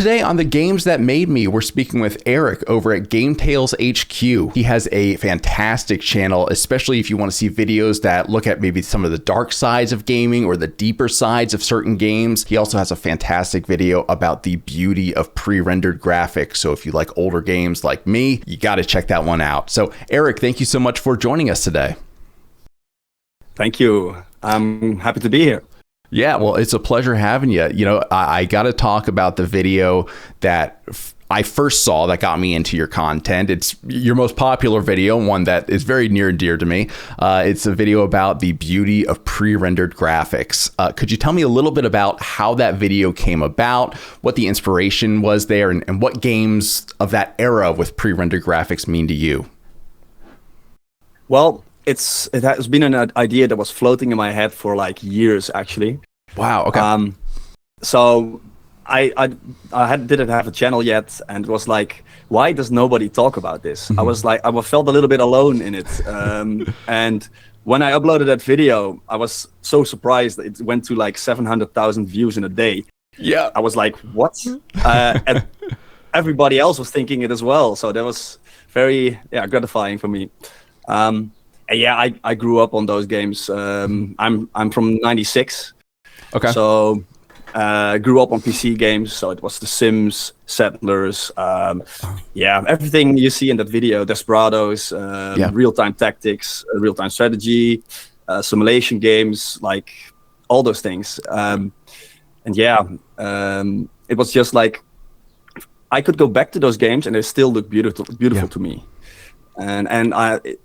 Today on the Games That Made Me, we're speaking with Eric over at GameTalesHQ. He has a fantastic channel, especially if you want to see videos that look at maybe some of the dark sides of gaming or the deeper sides of certain games. He also has a fantastic video about the beauty of pre-rendered graphics. So if you like older games like me, you got to check that one out. So Eric, thank you so much for joining us today. Thank you. I'm happy to be here. Yeah, well, it's a pleasure having you. You know, I got to talk about the video that I first saw that got me into your content. It's your most popular video, one that is very near and dear to me. It's a video about the beauty of pre-rendered graphics. Could you tell me a little bit about how that video came about, what the inspiration was there, and what games of that era with pre-rendered graphics mean to you? Well, it has been an idea that was floating in my head for like years, actually. Wow. Okay. So I didn't have a channel yet, and it was like, why does nobody talk about this? Mm-hmm. I was like, I felt a little bit alone in it. And when I uploaded that video, I was so surprised that it went to like 700,000 views in a day. Yeah. I was like, what? And everybody else was thinking it as well. So that was very gratifying for me. Yeah, I grew up on those games. I'm from '96. Okay. So grew up on PC games. So it was The Sims, Settlers, everything you see in that video, Desperados, real-time tactics, real-time strategy, simulation games, like all those things. It was just like I could go back to those games and they still look beautiful to me. And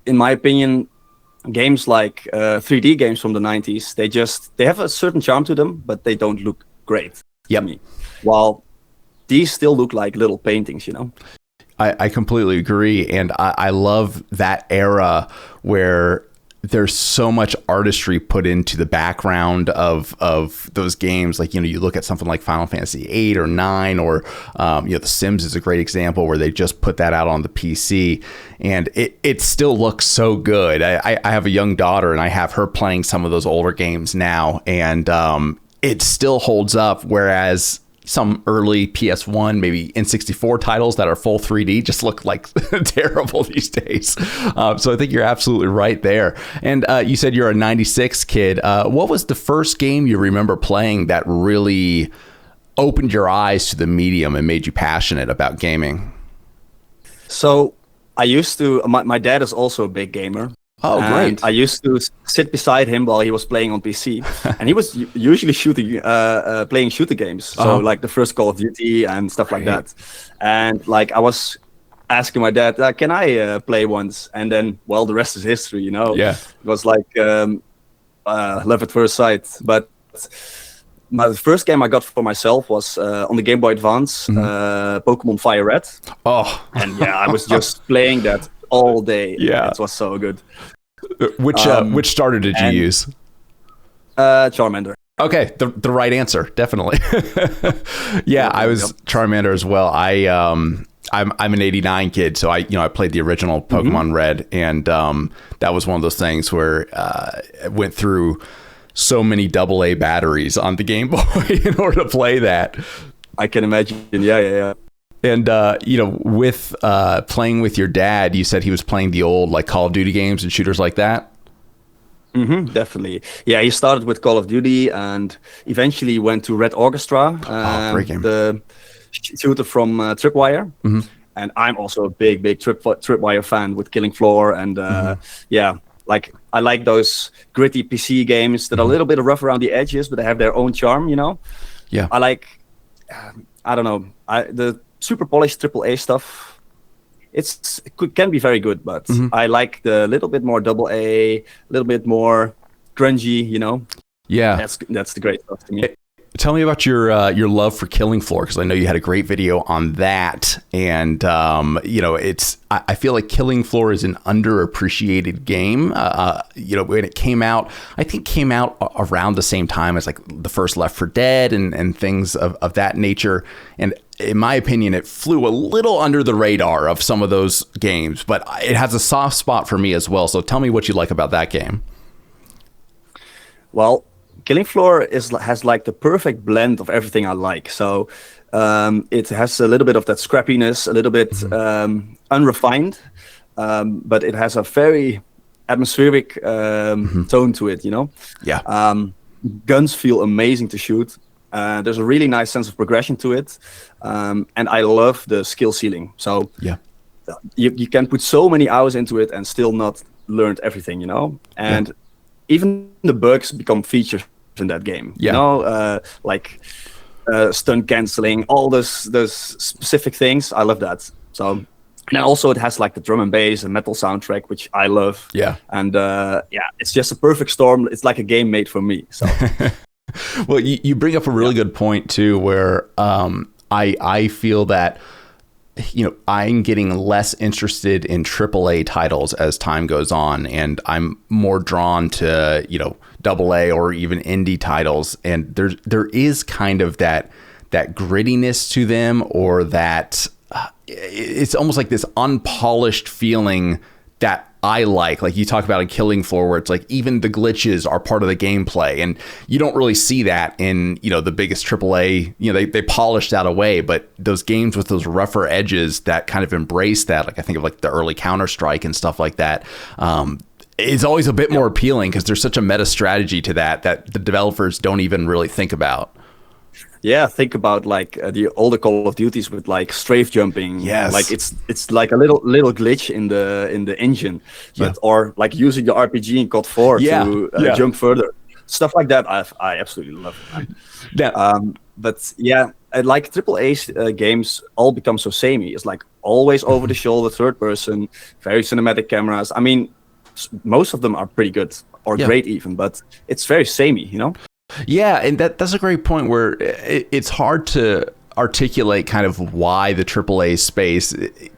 in my opinion, games like 3D games from the 90s, they have a certain charm to them, but they don't look great to me. While these still look like little paintings, you know? I completely agree. And I love that era where there's so much artistry put into the background of those games. Like, you know, you look at something like Final Fantasy 8 or 9, or, The Sims is a great example where they just put that out on the PC and it still looks so good. I have a young daughter and I have her playing some of those older games now, and it still holds up. Whereas some early PS1, maybe N64 titles that are full 3D just look like terrible these days. So I think you're absolutely right there. And you said you're a 96 kid. What was the first game you remember playing that really opened your eyes to the medium and made you passionate about gaming? So I used to, my dad is also a big gamer. Oh, great. I used to sit beside him while he was playing on PC. And he was usually playing shooter games. So like the first Call of Duty and stuff like that. And like I was asking my dad, can I play once? And then, well, the rest is history, you know? Yeah. It was like love at first sight. But my first game I got for myself was on the Game Boy Advance, Pokemon Fire Red. Oh. And yeah, I was just playing that all day. Yeah. It was so good. Which starter did you use? Charmander. Okay, the right answer, definitely. Yeah, I was Charmander as well. I'm an '89 kid, so I played the original Pokemon Red, and that was one of those things where I went through so many AA batteries on the Game Boy in order to play that. I can imagine. Yeah. And, with playing with your dad, you said he was playing the old like Call of Duty games and shooters like that? Mm-hmm, definitely. Yeah, he started with Call of Duty and eventually went to Red Orchestra, great game. The shooter from Tripwire. Mm-hmm. And I'm also a big Tripwire fan with Killing Floor. And like I like those gritty PC games that are a little bit rough around the edges, but they have their own charm, you know? Yeah. I like, I don't know, the super polished AAA stuff, it can be very good, but I like the little bit more AA, a little bit more grungy, you know? Yeah. That's the great stuff to me. Tell me about your love for Killing Floor, because I know you had a great video on that, and I feel like Killing Floor is an underappreciated game. When it came out, I think came out around the same time as like the first Left 4 Dead and things of that nature. And in my opinion, it flew a little under the radar of some of those games, but it has a soft spot for me as well. So tell me what you like about that game. Well, Killing Floor has like the perfect blend of everything I like. So It has a little bit of that scrappiness, a little bit unrefined, but it has a very atmospheric tone to it. Yeah. Guns feel amazing to shoot. There's a really nice sense of progression to it, and I love the skill ceiling. So Yeah. you can put so many hours into it and still not learn everything, and even the bugs become features in that game. Like stunt canceling, all those specific things. I love that. So. And also it has like the drum and bass and metal soundtrack, which I love. Yeah. And it's just a perfect storm. It's like a game made for me. So. Well, you bring up a really good point too, where I feel that I'm getting less interested in AAA titles as time goes on, and I'm more drawn to AA or even indie titles, and there is kind of that grittiness to them, or that it's almost like this unpolished feeling that I like you talk about in Killing Floor, where it's like even the glitches are part of the gameplay, and you don't really see that in the biggest AAA. They polish that away, but those games with those rougher edges that kind of embrace that, like I think of like the early Counter-Strike and stuff like that, it's always a bit more appealing because there's such a meta strategy to that the developers don't even really think about. Yeah, think about like the older Call of Duties with like strafe jumping. Yes, like it's like a little glitch in the engine, or like using the RPG in COD 4 to jump further. Stuff like that, I absolutely love it. Yeah. But yeah, like AAA games all become so samey. It's like always over the shoulder, third person, very cinematic cameras. I mean, most of them are pretty good or great even, but it's very samey, Yeah, and that's a great point where it's hard to articulate kind of why the AAA space it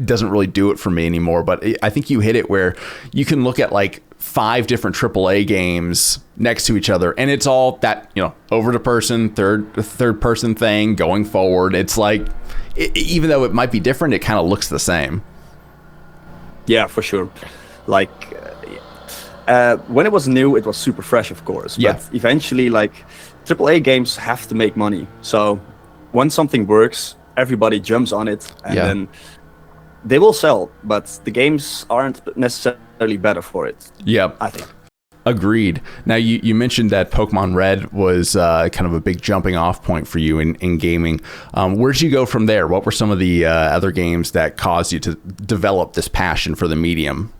doesn't really do it for me anymore. But I think you hit it where you can look at like 5 different AAA games next to each other, and it's all that over to person, third person thing going forward. It's like even though it might be different, it kind of looks the same. Yeah, for sure. Like. When it was new, it was super fresh, of course. Yeah. But eventually, like, AAA games have to make money. So when something works, everybody jumps on it, and then they will sell. But the games aren't necessarily better for it. Yeah, I think. Agreed. Now, you mentioned that Pokemon Red was kind of a big jumping off point for you in gaming. Where did you go from there? What were some of the other games that caused you to develop this passion for the medium?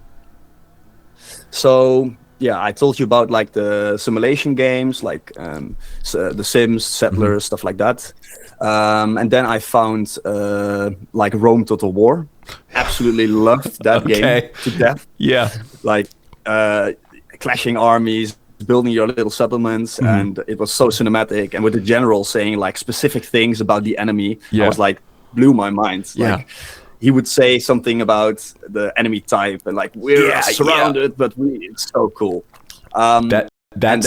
So yeah, I told you about like the simulation games, like the Sims, Settlers, stuff like that. And then I found like Rome Total War. Absolutely loved that game to death. Yeah, like clashing armies, building your little settlements, and it was so cinematic. And with the general saying like specific things about the enemy, I was like, blew my mind. Like, he would say something about the enemy type and like we're surrounded, but it's so cool. That's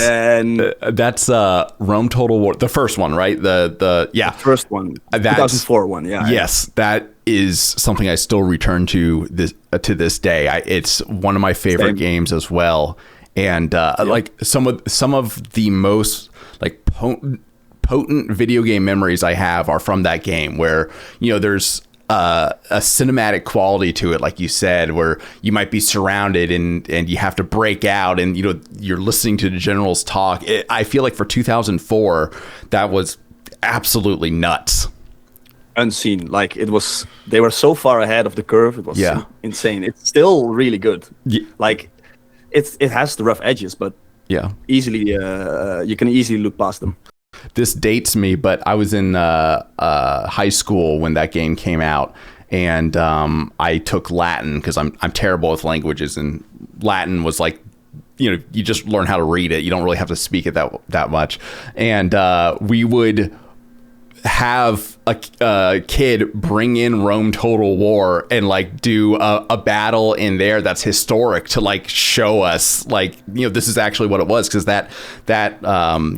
Rome Total War, the first one, right? The first one, 2004 one. Yes, that is something I still return to this day. It's one of my favorite games as well, and like some of the most like potent video game memories I have are from that game, where there's a cinematic quality to it, like you said, where you might be surrounded and you have to break out, and you're listening to the generals talk. I feel like for 2004, that was absolutely nuts. Unseen, like they were so far ahead of the curve. It was insane. It's still really good. Like it has the rough edges, but easily you can easily look past them. This dates me, but I was in high school when that game came out, and I took Latin because I'm terrible with languages, and Latin was like, you just learn how to read it. You don't really have to speak it that much. And we would have a kid bring in Rome Total War and like do a battle in there that's historic to like show us like this is actually what it was, because that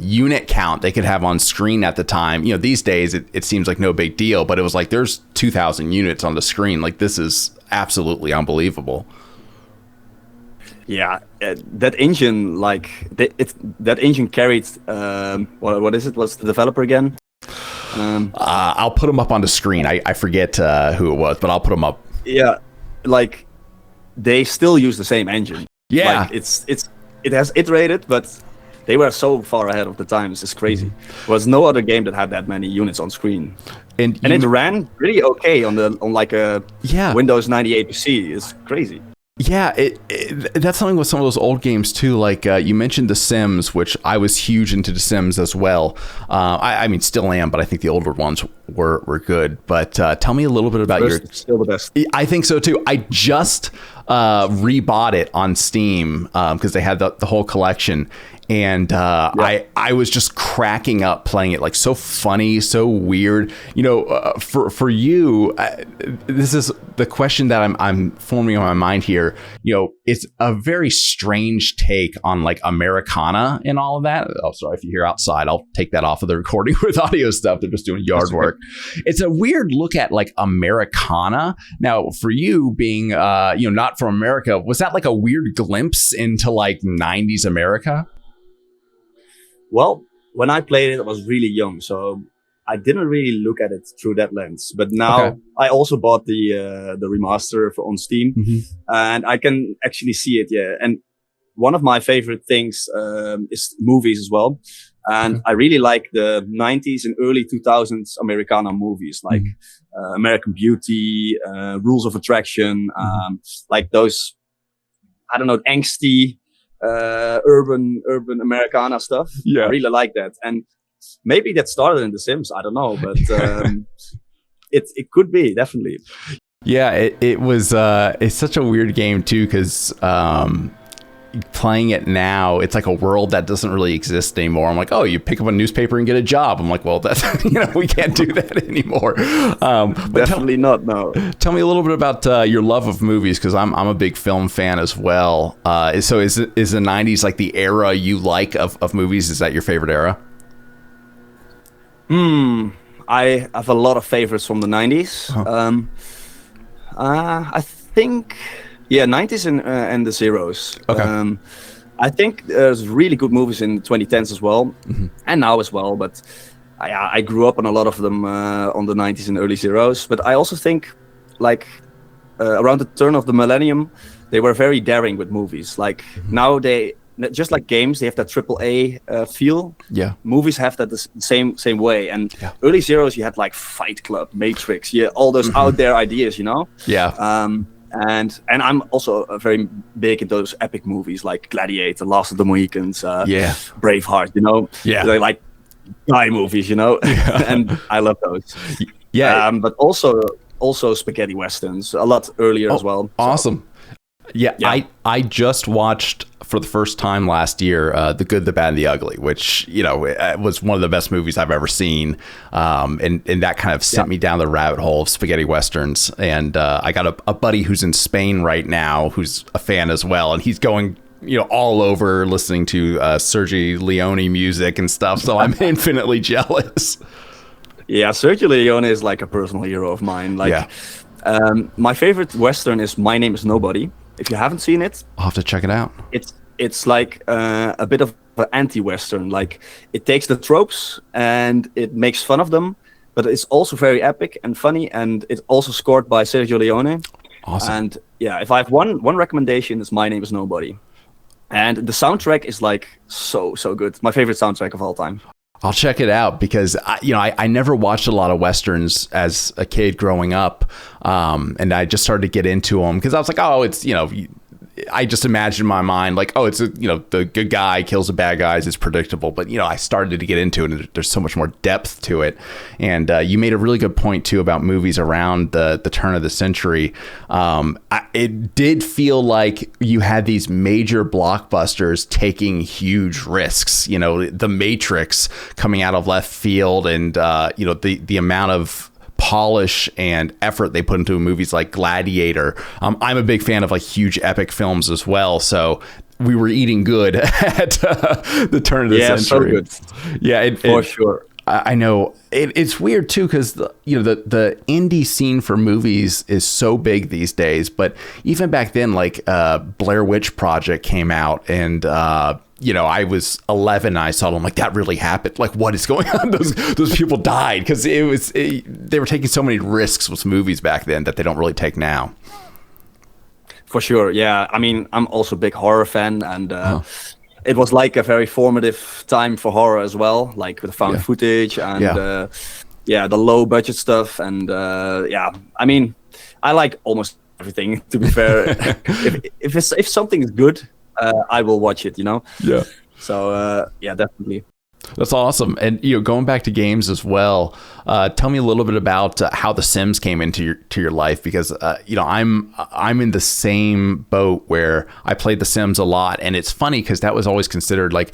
unit count they could have on screen at the time, these days it seems like no big deal, but it was like there's 2,000 units on the screen. Like, this is absolutely unbelievable. Yeah, that engine, like that engine carried what is it? What's the developer again? I'll put them up on the screen. I forget who it was, but I'll put them up. Yeah, like they still use the same engine. Yeah, like, it has iterated, but they were so far ahead of the times. It's crazy. There was no other game that had that many units on screen, and it ran pretty okay on like a Windows 98 PC. It's crazy. Yeah, that's something with some of those old games too. Like you mentioned The Sims, which I was huge into The Sims as well. I mean, still am, but I think the older ones were good. But tell me a little bit about still the best. I think so too. I just rebought it on Steam because they had the whole collection. And I was just cracking up playing it, like so funny, so weird. You know, for you, this is the question that I'm forming in my mind here. You know, it's a very strange take on like Americana and all of that. Oh, sorry if you hear outside, I'll take that off of the recording with audio stuff. They're just doing yard work. It's a weird look at like Americana. Now, for you being, not from America, was that like a weird glimpse into like 90s America? Well, when I played it, I was really young, so I didn't really look at it through that lens. But now I also bought the remaster on Steam, and I can actually see it. Yeah, and one of my favorite things is movies as well, and I really like the 90s and early 2000s Americana movies, like American Beauty, Rules of Attraction, like those. I don't know, angsty. Urban Americana stuff. Yeah, I really like that, and maybe that started in The Sims. I don't know, but it could be, definitely. Yeah, it was. It's such a weird game too, because playing it now, it's like a world that doesn't really exist anymore. I'm like, oh, you pick up a newspaper and get a job. I'm like, well, that's we can't do that anymore. Definitely not. No. Tell me a little bit about your love of movies, because I'm a big film fan as well. So is the 90s like the era you like of movies? Is that your favorite era? I have a lot of favorites from the 90s. I think. Yeah, 90s and the zeros. Okay. I think there's really good movies in the 2010s as well, and now as well. But I grew up on a lot of them on the 90s and early zeros. But I also think, like, around the turn of the millennium, they were very daring with movies. Like now they, just like games, they have that AAA feel. Yeah. Movies have that the same way. And early zeros, you had like Fight Club, Matrix, all those out there ideas, Yeah. And I'm also very big in those epic movies like Gladiator, Last of the Mohicans, Braveheart, Yeah. They're like guy movies, and I love those. Yeah. But also spaghetti westerns, a lot earlier as well. Awesome. Yeah. I just watched for the first time last year, The Good, the Bad, and the Ugly, which, was one of the best movies I've ever seen. And that kind of sent me down the rabbit hole of spaghetti westerns. And I got a buddy who's in Spain right now, who's a fan as well. And he's going, all over listening to Sergio Leone music and stuff. So I'm infinitely jealous. Yeah, Sergio Leone is like a personal hero of mine. Like, my favorite Western is My Name is Nobody. If you haven't seen it, I'll have to check it out. It's like a bit of an anti-Western. Like, it takes the tropes and it makes fun of them, but it's also very epic and funny. And it's also scored by Sergio Leone. Awesome. And if I have one recommendation, it's My Name is Nobody. And the soundtrack is like so good. My favorite soundtrack of all time. I'll check it out because I never watched a lot of Westerns as a kid growing up. And I just started to get into them because I was like, oh, it's, I just imagined in my mind like, oh, it's the good guy kills the bad guys. It's predictable. But, I started to get into it and there's so much more depth to it. And you made a really good point, too, about movies around the turn of the century. It did feel like you had these major blockbusters taking huge risks, The Matrix coming out of left field and, the amount of polish and effort they put into movies like Gladiator. I'm a big fan of like huge epic films as well. So we were eating good at the turn of the century. So good. Yeah, for sure. I know it's weird too because the indie scene for movies is so big these days. But even back then, like Blair Witch Project came out and I was 11. I saw it. I'm like, that really happened. Like, what is going on? Those people died because they were taking so many risks with movies back then that they don't really take now. For sure, yeah. I mean, I'm also a big horror fan, and it was like a very formative time for horror as well, like with the found footage and the low budget stuff, and I mean, I like almost everything, to be fair. if something is good, I will watch it, Yeah. So definitely. That's awesome. And going back to games as well, tell me a little bit about how The Sims came into your life, because I'm in the same boat where I played The Sims a lot, and it's funny because that was always considered like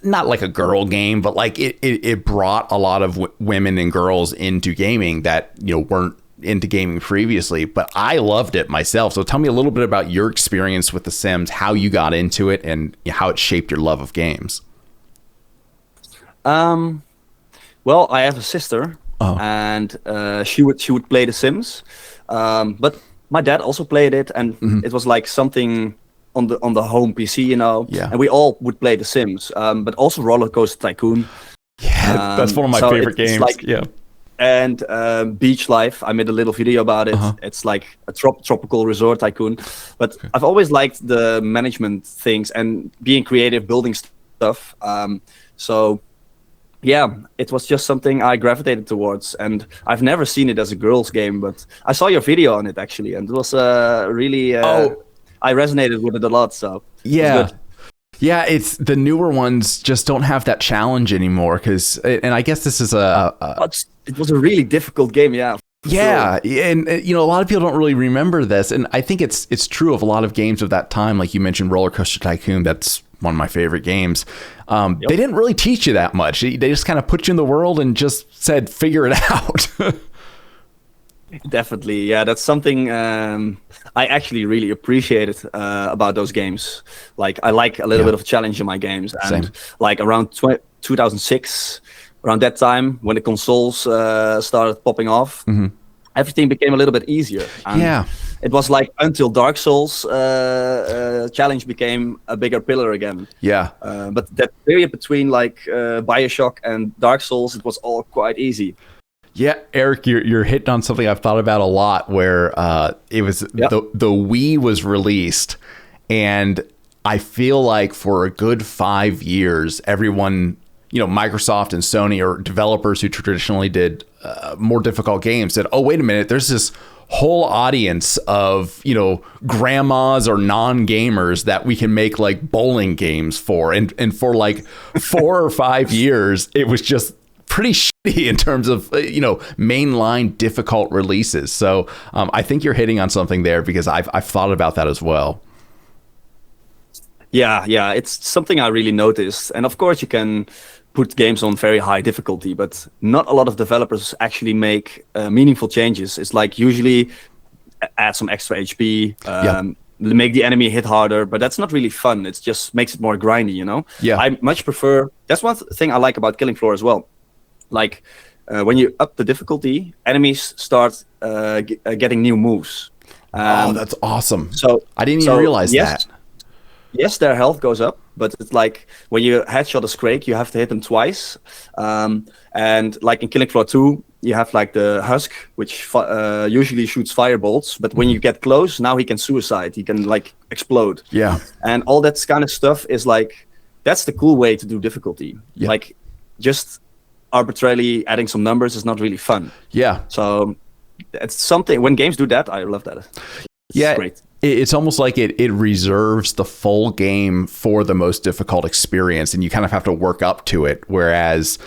not like a girl game, but like it brought a lot of women and girls into gaming that weren't into gaming previously, but I loved it myself. So tell me a little bit about your experience with The Sims, how you got into it, and how it shaped your love of games. Well, I have a sister, and she would play The Sims, but my dad also played it, and it was like something on the home PC, and we all would play The Sims, but also Roller Coaster Tycoon. Yeah, that's one of my favorite games. Like, and Beach Life, I made a little video about it. It's like a tropical resort tycoon, but I've always liked the management things and being creative, building stuff. So yeah, it was just something I gravitated towards, and I've never seen it as a girls' game, but I saw your video on it actually, and it was really. I resonated with it a lot. So yeah. It was good. Yeah, it's the newer ones just don't have that challenge anymore, and I guess this is it was a really difficult game, yeah. Yeah, sure. And a lot of people don't really remember this, and I think it's true of a lot of games of that time. Like you mentioned, Roller Coaster Tycoon. That's one of my favorite games. They didn't really teach you that much. They just kind of put you in the world and just said, figure it out. Definitely, yeah. That's something I actually really appreciated about those games. Like I like a little bit of challenge in my games, and Same. like around 2006. Around that time, when the consoles started popping off, everything became a little bit easier. And it was like until Dark Souls challenge became a bigger pillar again. Yeah. But that period between like Bioshock and Dark Souls, it was all quite easy. Yeah, Eric, you're hitting on something I've thought about a lot, where it was the Wii was released, and I feel like for a good 5 years, everyone, Microsoft and Sony, or developers who traditionally did more difficult games, said, oh, wait a minute, there's this whole audience of, grandmas or non-gamers that we can make like bowling games for. And for like 4 or 5 years, it was just pretty shitty in terms of, mainline difficult releases. So I think you're hitting on something there, because I've thought about that as well. Yeah, it's something I really noticed. And of course you can put games on very high difficulty, but not a lot of developers actually make meaningful changes. It's like usually add some extra HP, make the enemy hit harder, but that's not really fun. It just makes it more grindy, Yeah. I much prefer, that's one thing I like about Killing Floor as well. Like when you up the difficulty, enemies start getting new moves. That's awesome. So I didn't even realize that. Yes, their health goes up, but it's like when you headshot a Scrake, you have to hit them twice. And like in Killing Floor 2, you have like the Husk, which usually shoots firebolts. But when you get close, now he can suicide. He can like explode. Yeah. And all that kind of stuff is like, that's the cool way to do difficulty. Yeah. Like just arbitrarily adding some numbers is not really fun. Yeah. So it's something, when games do that, I love that. It's great. It's almost like it reserves the full game for the most difficult experience, and you kind of have to work up to it. Whereas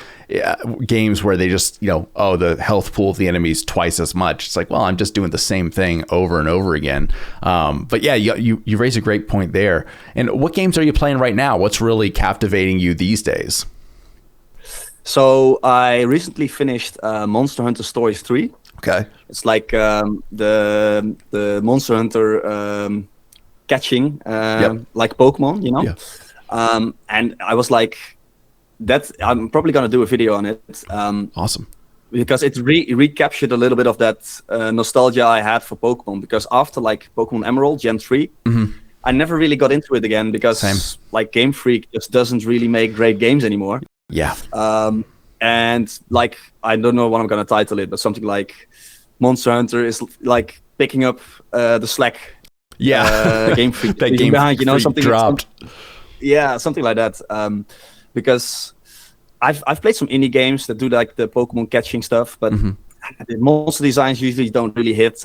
games where they just, the health pool of the enemy is twice as much. It's like, well, I'm just doing the same thing over and over again. But yeah, you raise a great point there. And what games are you playing right now? What's really captivating you these days? So I recently finished Monster Hunter Stories 3. Okay. It's like the Monster Hunter catching, like Pokemon, Yeah. And I was like, I'm probably going to do a video on it. Awesome. Because it recaptured a little bit of that nostalgia I had for Pokemon. Because after like Pokemon Emerald Gen 3, I never really got into it again because like Game Freak just doesn't really make great games anymore. Yeah. And like, I don't know what I'm gonna title it, but something like Monster Hunter is like picking up the slack. Yeah. Game Freak that Game behind, you know, Freak something dropped. Yeah, something like that. Because I've played some indie games that do like the Pokemon catching stuff, but the monster designs usually don't really hit.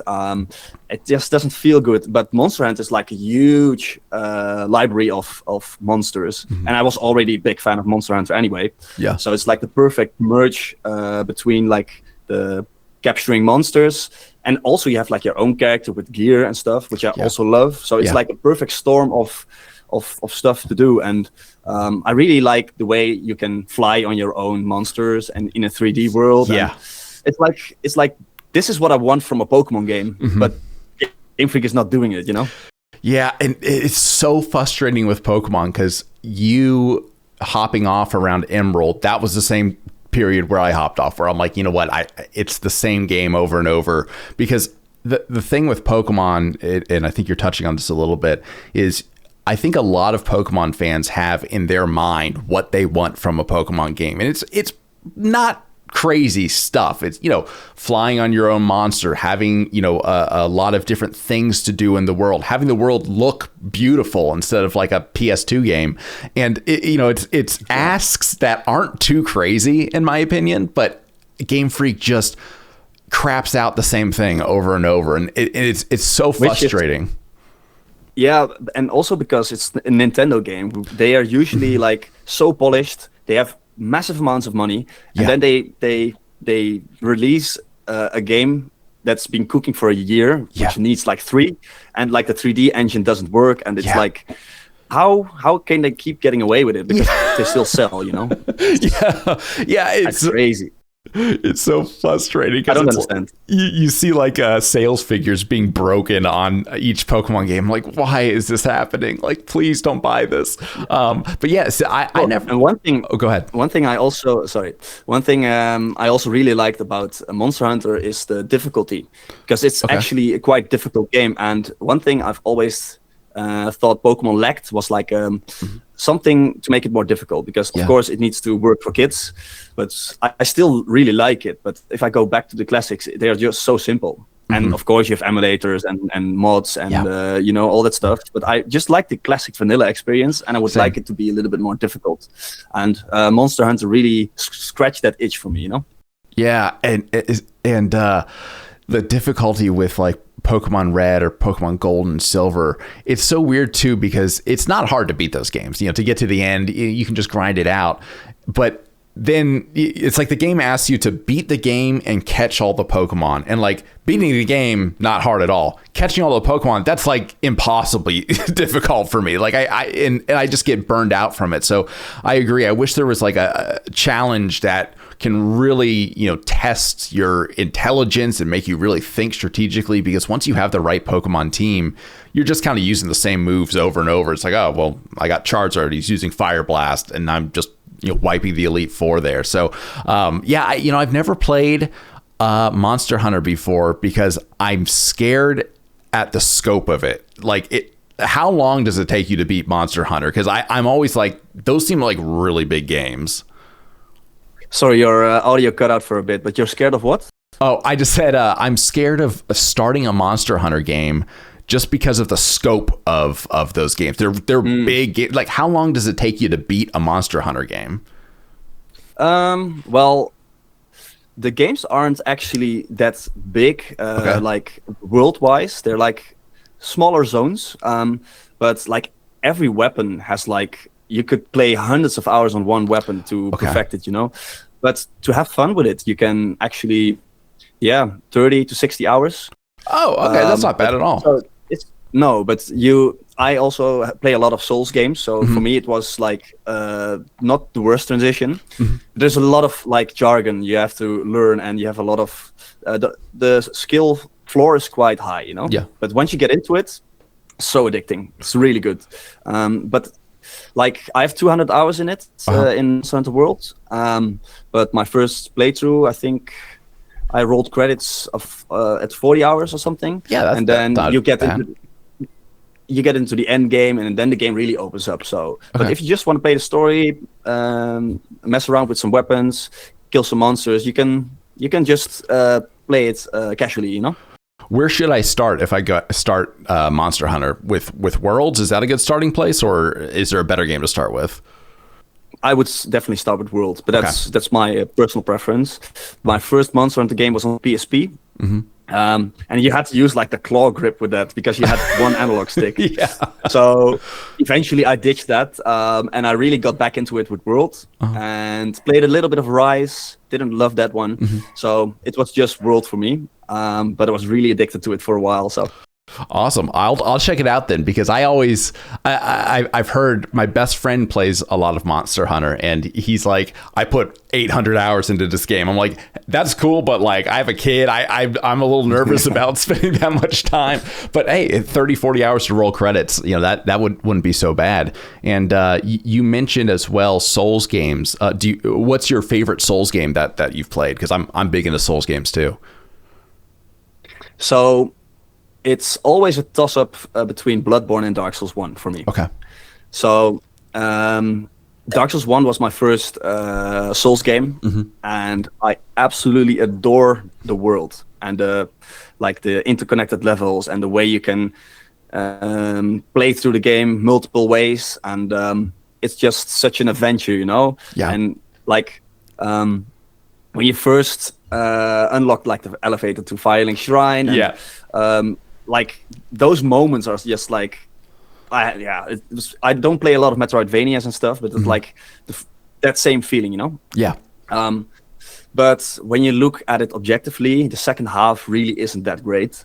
It just doesn't feel good. But Monster Hunter is like a huge library of monsters, and I was already a big fan of Monster Hunter anyway. Yeah. So it's like the perfect merge between like the capturing monsters, and also you have like your own character with gear and stuff, which I also love. So it's like a perfect storm of stuff to do, and I really like the way you can fly on your own monsters and in a 3D world. Yeah. And it's like this is what I want from a Pokemon game, but Game Freak is not doing it, you know? Yeah, and it's so frustrating with Pokemon because you hopping off around Emerald, that was the same period where I hopped off, where I'm like, you know what, it's the same game over and over. Because the thing with Pokemon, and I think you're touching on this a little bit, is I think a lot of Pokemon fans have in their mind what they want from a Pokemon game. And it's not crazy stuff. It's, you know, flying on your own monster, having, you know, a lot of different things to do in the world, having the world look beautiful instead of like a PS2 game. And you know, it's asks that aren't too crazy in my opinion, but Game Freak just craps out the same thing over and over, and it's so frustrating. Yeah, and also because it's a Nintendo game, they are usually like so polished. They have massive amounts of money, and then they release a game that's been cooking for a year, which needs like 3, and like the 3D engine doesn't work, and it's like, how can they keep getting away with it? Because they still sell, you know? It's crazy. It's so frustrating. I don't understand. You see like sales figures being broken on each Pokemon game. Like, why is this happening? Like, please don't buy this. But yes, I never. And one thing. Oh, go ahead. One thing I also I also really liked about Monster Hunter is the difficulty, because it's actually a quite difficult game. And one thing I've always thought Pokemon lacked was like something to make it more difficult, because of course it needs to work for kids, but I still really like it. But if I go back to the classics, they are just so simple. And of course you have emulators and mods and you know, all that stuff, but I just like the classic vanilla experience, and I would like it to be a little bit more difficult. And Monster Hunter really scratched that itch for me, you know? Yeah, and the difficulty with like Pokemon Red or Pokemon Gold and Silver, it's so weird too, because it's not hard to beat those games. You know, to get to the end, you can just grind it out. But then it's like the game asks you to beat the game and catch all the Pokemon. And like beating the game, not hard at all. Catching all the Pokemon, that's like impossibly difficult for me. Like I just get burned out from it. So I agree. I wish there was like a challenge that can really, you know, test your intelligence and make you really think strategically, because once you have the right Pokemon team, you're just kind of using the same moves over and over. It's like, oh, well, I got Charizard, he's using Fire Blast, and I'm just, you know, wiping the Elite Four there. So, I've never played Monster Hunter before because I'm scared at the scope of it. Like, how long does it take you to beat Monster Hunter? Because I'm always like, those seem like really big games. Sorry, your audio cut out for a bit, but you're scared of what? Oh, I just said I'm scared of starting a Monster Hunter game just because of the scope of those games. They're big games. Like, how long does it take you to beat a Monster Hunter game? Well, the games aren't actually that big, like world-wise. They're like smaller zones, but like every weapon has like, you could play hundreds of hours on one weapon to perfect it, you know? But to have fun with it, you can actually, 30 to 60 hours. Oh, okay. That's not bad at all. So I also play a lot of Souls games. So for me, it was like not the worst transition. There's a lot of like jargon you have to learn, and you have a lot of, the skill floor is quite high, you know? Yeah. But once you get into it, so addicting. It's really good. But like, I have 200 hours in it, in Monster World. But my first playthrough, I think I rolled credits of at 40 hours or something. Yeah, and then you get into, you get into the end game, and then the game really opens up. So, but Okay. if you just want to play the story, mess around with some weapons, kill some monsters, you can just play it casually, you know. Where should I start if I start Monster Hunter with Worlds? Is that a good starting place, or is there a better game to start with? I would definitely start with World, but that's my personal preference. My first Monster Hunter game was on PSP, and you had to use like the claw grip with that because you had one analog stick. Yeah. So eventually I ditched that, and I really got back into it with World and played a little bit of Rise. Didn't love that one, so it was just World for me. But I was really addicted to it for a while. So. Awesome. I'll check it out then, because I've heard my best friend plays a lot of Monster Hunter, and he's like, I put 800 hours into this game. I'm like, that's cool, but like I have a kid. I'm a little nervous about spending that much time. But hey, 30, 40 hours to roll credits, that wouldn't be so bad. And you mentioned as well Souls games. What's your favorite Souls game that you've played? Because I'm big into Souls games too. So. It's always a toss-up between Bloodborne and Dark Souls 1 for me. Okay. So, Dark Souls 1 was my first Souls game, and I absolutely adore the world and the interconnected levels and the way you can play through the game multiple ways, and it's just such an adventure, you know. Yeah. And when you first unlock like the elevator to Firelink Shrine, and, those moments are just like, I don't play a lot of Metroidvanias and stuff, but it's like that same feeling, you know? Yeah. But when you look at it objectively, the second half really isn't that great.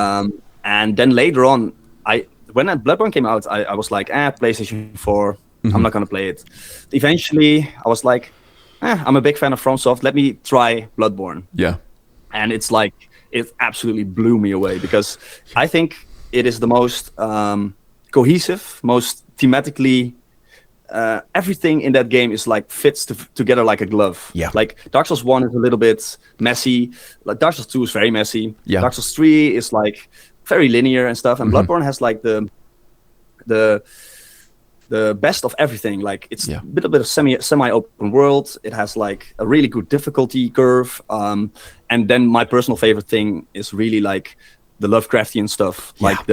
And then later on, when Bloodborne came out, I was like, PlayStation 4, I'm not gonna play it. Eventually, I was like, I'm a big fan of FromSoft, let me try Bloodborne. Yeah. And it's like, it absolutely blew me away, because I think it is the most cohesive, most thematically, everything in that game is like fits together like a glove. Yeah. Like Dark Souls 1 is a little bit messy. Like Dark Souls 2 is very messy. Yeah. Dark Souls 3 is like very linear and stuff. And Bloodborne has like the best of everything. Like it's a little bit of semi-open world. It has like a really good difficulty curve. And then my personal favorite thing is really like the Lovecraftian stuff. Yeah. Like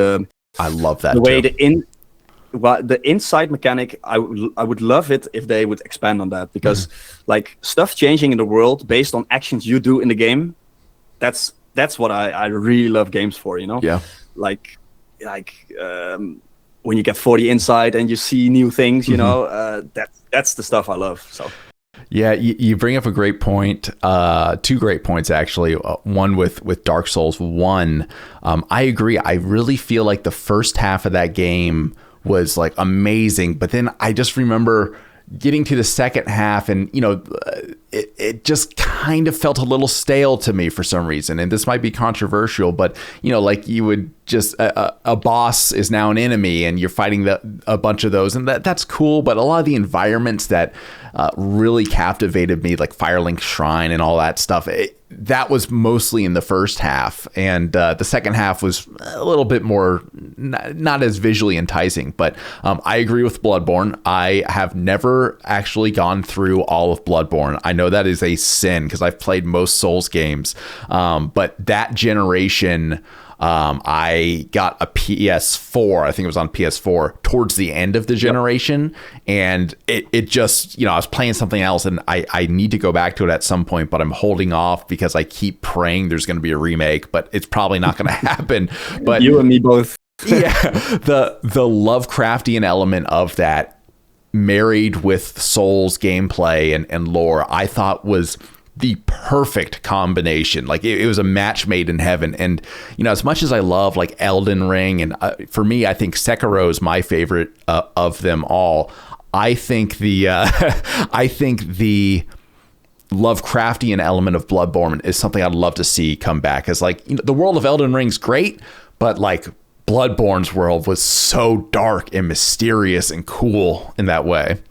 I love that. The way the inside mechanic, I would love it if they would expand on that, because like stuff changing in the world based on actions you do in the game, that's what I really love games for, you know? Yeah. Like when you get 40 insight and you see new things, you know, that's the stuff I love. So. Yeah, you bring up a great point. Two great points, actually. One with Dark Souls 1. I agree. I really feel like the first half of that game was like amazing, but then I just remember getting to the second half, and it just kind of felt a little stale to me for some reason. And this might be controversial, but like you would just a boss is now an enemy, and you're fighting a bunch of those, and that's cool. But a lot of the environments that really captivated me, like Firelink Shrine and all that stuff, that was mostly in the first half, and the second half was a little bit more not as visually enticing. But I agree with Bloodborne. I have never actually gone through all of Bloodborne. I know that is a sin because I've played most Souls games, but that generation, I got a PS4. I think it was on PS4 towards the end of the generation, and it just, I was playing something else, and I need to go back to it at some point, but I'm holding off because I keep praying there's going to be a remake, but it's probably not going to happen. But you and me both. Yeah, the Lovecraftian element of that, married with Souls gameplay and lore, I thought was the perfect combination. Like it was a match made in heaven. And as much as I love like Elden Ring, and for me, I think Sekiro is my favorite of them all. I think the Lovecraftian element of Bloodborne is something I'd love to see come back. As like the world of Elden Ring's great, but like Bloodborne's world was so dark and mysterious and cool in that way.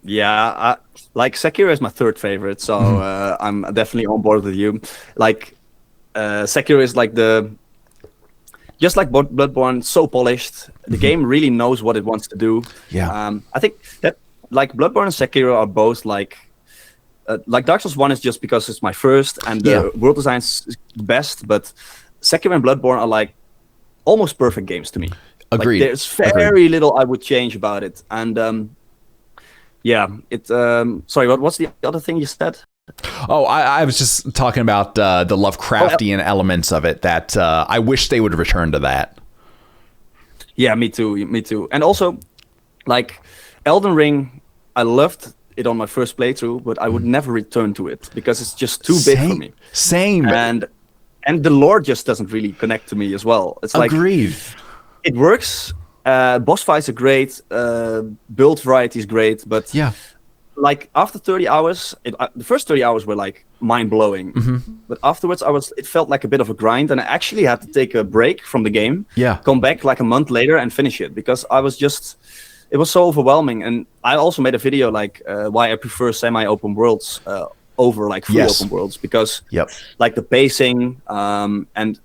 Yeah, like Sekiro is my third favorite, so I'm definitely on board with you. Like Sekiro is like just like Bloodborne, so polished. The game really knows what it wants to do. Yeah. I think that like Bloodborne and Sekiro are both like Dark Souls 1 is just because it's my first and the world design is best, but Sekiro and Bloodborne are like almost perfect games to me. Agreed. Like, there's very little I would change about it. And sorry, what's the other thing you said? Oh, I was just talking about the Lovecraftian elements of it that I wish they would return to that. Yeah, me too. And also, like, Elden Ring, I loved it on my first playthrough, but I would never return to it because it's just too big for me. Same. And the lore just doesn't really connect to me as well. It's like, agreed. It works. Boss fights are great. Build variety is great, but like after 30 hours, the first 30 hours were like mind blowing. But afterwards, it felt like a bit of a grind, and I actually had to take a break from the game. Come back like a month later and finish it because it was so overwhelming. And I also made a video like why I prefer semi-open worlds over like free open worlds because like the pacing and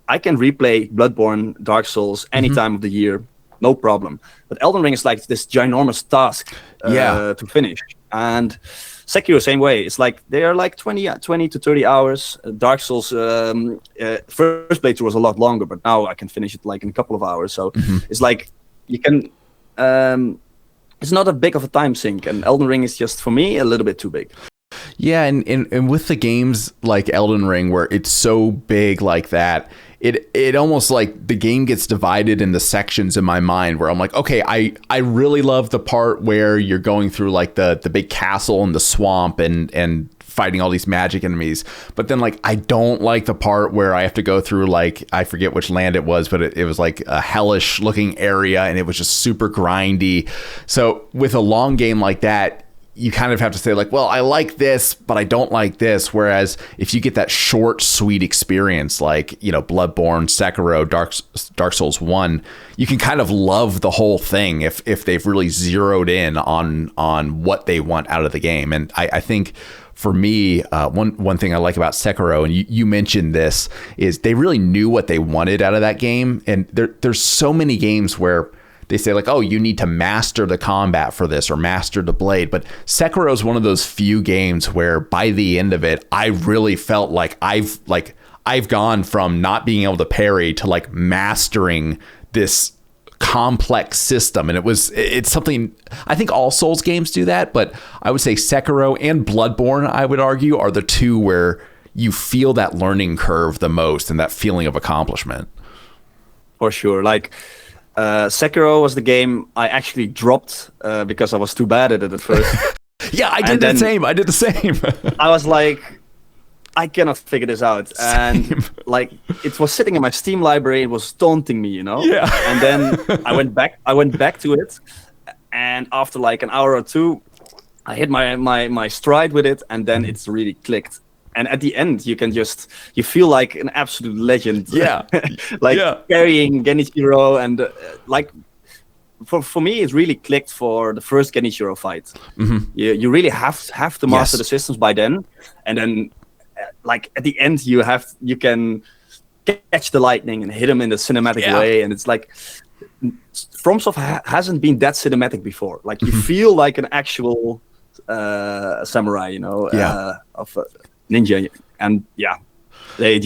I can replay Bloodborne, Dark Souls any time of the year, no problem. But Elden Ring is like this ginormous task to finish. And Sekiro, same way. It's like they are like 20 to 30 hours. Dark Souls, first playthrough was a lot longer, but now I can finish it like in a couple of hours. So it's like you can. It's not a big of a time sink, and Elden Ring is just for me a little bit too big. Yeah, and with the games like Elden Ring, where it's so big like that, it almost like the game gets divided into sections in my mind where I'm like, okay, I really love the part where you're going through like the big castle and the swamp and fighting all these magic enemies. But then like I don't like the part where I have to go through like, I forget which land it was, but it was like a hellish looking area and it was just super grindy. So with a long game like that, you kind of have to say like, well, I like this, but I don't like this. Whereas if you get that short, sweet experience, like, you know, Bloodborne, Sekiro, Dark Souls 1, you can kind of love the whole thing if they've really zeroed in on what they want out of the game. And I think for me, one thing I like about Sekiro, and you mentioned this, is they really knew what they wanted out of that game. And there's so many games where they say like, oh, you need to master the combat for this or master the blade. But Sekiro is one of those few games where by the end of it, I really felt like I've gone from not being able to parry to like mastering this complex system. And it's something, I think all Souls games do that, but I would say Sekiro and Bloodborne, I would argue, are the two where you feel that learning curve the most and that feeling of accomplishment. For sure. Like, Sekiro was the game I actually dropped because I was too bad at it at first. Yeah, I did the same. I was like, I cannot figure this out. And like, it was sitting in my Steam library. It was taunting me, you know? Yeah. And then I went back to it. And after like an hour or two, I hit my stride with it. And then it's really clicked. And at the end, you feel like an absolute legend. Yeah. Carrying Genichiro and like, for me, it really clicked for the first Genichiro fight. You really have to master the systems by then. And then like at the end, you can catch the lightning and hit him in the cinematic way. And it's like, FromSoft hasn't been that cinematic before. Like you feel like an actual samurai, you know, of ninja, and they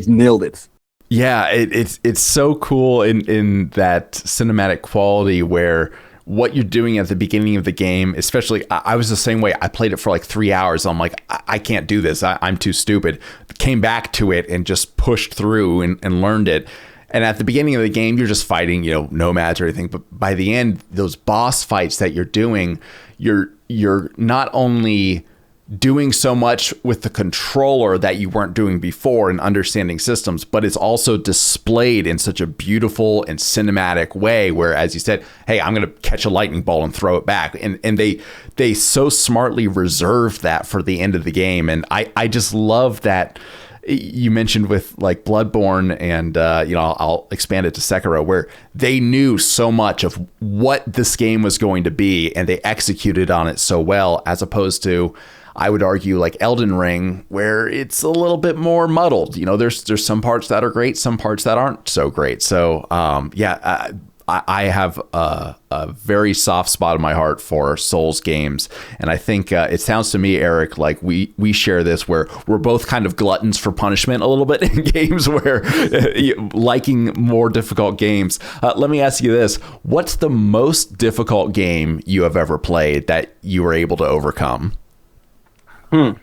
nailed it. Yeah, it's so cool in that cinematic quality where what you're doing at the beginning of the game, especially I was the same way. I played it for like 3 hours. I'm like, I can't do this. I'm too stupid. Came back to it and just pushed through and learned it. And at the beginning of the game, you're just fighting, you know, nomads or anything. But by the end, those boss fights that you're doing, you're not only doing so much with the controller that you weren't doing before and understanding systems, but it's also displayed in such a beautiful and cinematic way where, as you said, hey, I'm going to catch a lightning bolt and throw it back. And they so smartly reserved that for the end of the game. And I just love that. You mentioned with like Bloodborne and, I'll expand it to Sekiro, where they knew so much of what this game was going to be and they executed on it so well, as opposed to, I would argue like Elden Ring, where it's a little bit more muddled. You know, there's some parts that are great, some parts that aren't so great. So I have a very soft spot in my heart for Souls games. And I think it sounds to me, Eric, like we share this, where we're both kind of gluttons for punishment a little bit in games, where liking more difficult games. Let me ask you this. What's the most difficult game you have ever played that you were able to overcome? Well,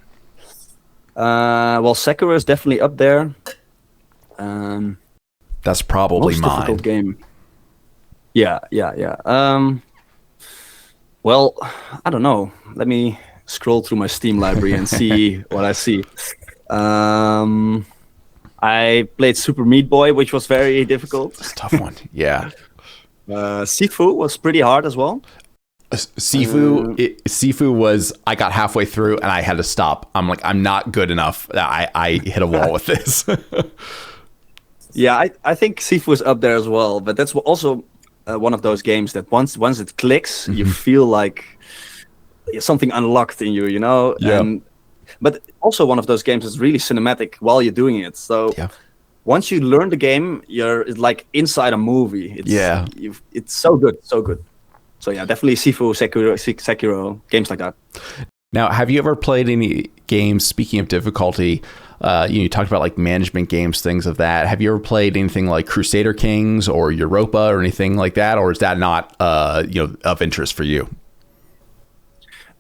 Sekiro is definitely up there. That's probably most mine. Difficult game. Yeah. Well, I don't know. Let me scroll through my Steam library and see what I see. I played Super Meat Boy, which was very difficult. It's a tough one. Yeah. Sifu was pretty hard as well. Sifu was, I got halfway through and I had to stop. I'm like, I'm not good enough. I hit a wall with this. Yeah, I think Sifu is up there as well. But that's also one of those games that once it clicks, you feel like something unlocked in you, you know? Yeah. But also one of those games that's really cinematic while you're doing it. So once you learn the game, you're like inside a movie. It's so good, so good. So yeah, definitely Sifu, Sekiro, games like that. Now, have you ever played any games, speaking of difficulty, you talked about like management games, things of that. Have you ever played anything like Crusader Kings or Europa or anything like that? Or is that not of interest for you?